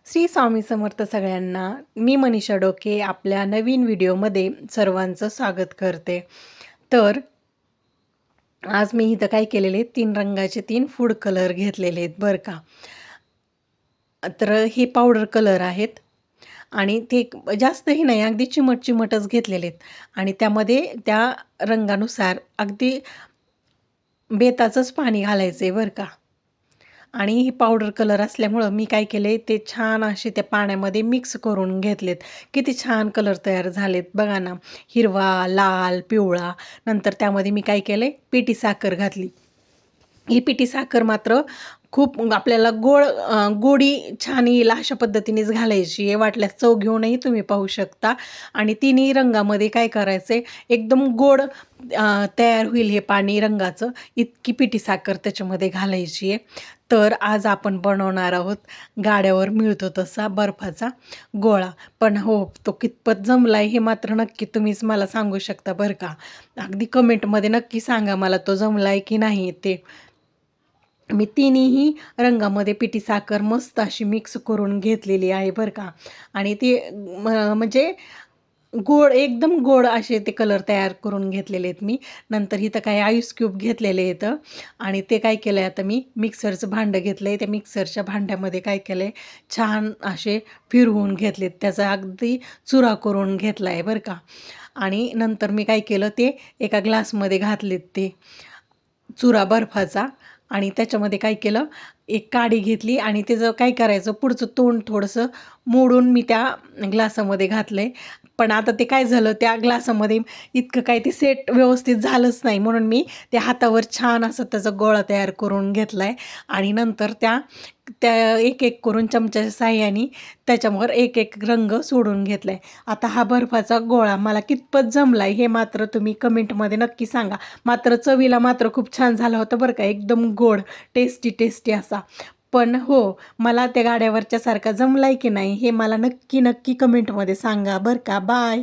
श्री स्वामी समर्थ सगळ्यांना. मी मनीषा डोके आपल्या नवीन व्हिडिओमध्ये सर्वांचं स्वागत करते. तर आज मी इथं काय केलेले 3 रंगाचे 3 फूड कलर घेतलेले आहेत बरं का. तर हे पावडर कलर आहेत आणि ते जास्तही नाही, अगदी चिमटच घेतलेले आहेत आणि त्यामध्ये त्या रंगानुसार अगदी बेताचंच पाणी घालायचं आहे बरं का. आणि ही पावडर कलर असल्यामुळं मी काय केले ते छान असे त्या पाण्यामध्ये मिक्स करून घेतलेत. किती छान कलर तयार झालेत बघा ना. हिरवा, लाल, पिवळा. नंतर त्यामध्ये मी काय केले पिठी साखर घातली. ही पिठी साखर मात्र खूप आपल्याला गोडी छान येईल अशा पद्धतीनेच घालायची आहे. वाटल्यास चव घेऊनही तुम्ही पाहू शकता. आणि तिन्ही रंगामध्ये काय करायचं आहे, एकदम गोड तयार होईल हे पाणी रंगाचं, इतकी पिठी साखर त्याच्यामध्ये घालायची आहे. तर आज आपण बनवणार आहोत गाड्यावर मिळतो तसा बर्फाचा गोळा. पण हो, तो कितपत जमला आहे हे मात्र नक्की तुम्हीच मला सांगू शकता बरं का. अगदी कमेंटमध्ये नक्की सांगा मला तो जमला आहे की नाही ते. मी तिन्ही रंगामध्ये पिठी साखर मस्त अशी मिक्स करून घेतलेली आहे बरं का. आणि ती म्हणजे गोड, एकदम गोड असे ते कलर तयार करून घेतलेले आहेत मी. नंतर इथं काही आईस क्यूब घेतलेले आहेत आणि ते काय केलं आहे, आता मी मिक्सरचं भांडं घेतलं आहे. त्या मिक्सरच्या भांड्यामध्ये काय केलं आहे, छान असे फिरवून घेतलेत, त्याचा अगदी चुरा करून घेतला आहे बरं का. आणि नंतर मी काय केलं, ते एका ग्लासमध्ये घातलेत ते चुरा बर्फाचा. आणि त्याच्यामध्ये काय केलं, एक काडी घेतली आणि त्याचं काय करायचं, पुढचं तोंड थोडंसं मोडून मी त्या ग्लासामध्ये घातलं आहे. पण आता ते काय झालं, त्या ग्लासामध्ये इतकं काय ते सेट व्यवस्थित झालंच नाही, म्हणून मी त्या हातावर छान असं त्याचा गोळा तयार करून घेतला आहे. आणि नंतर त्या त्या एक करून चमच्याच्या साहाय्याने त्याच्यावर एक रंग सोडून घेतला आहे. आता हा बर्फाचा गोळा मला कितपत जमला आहे हे मात्र तुम्ही कमेंटमध्ये नक्की सांगा. मात्र चवीला मात्र खूप छान झाला होता बरं का, एकदम गोड, टेस्टी असा. पण हो, मला त्या गाड्यावरच्या सारखा जमला आहे की नाही हे मला नक्की कमेंटमध्ये सांगा बरं का. बाय.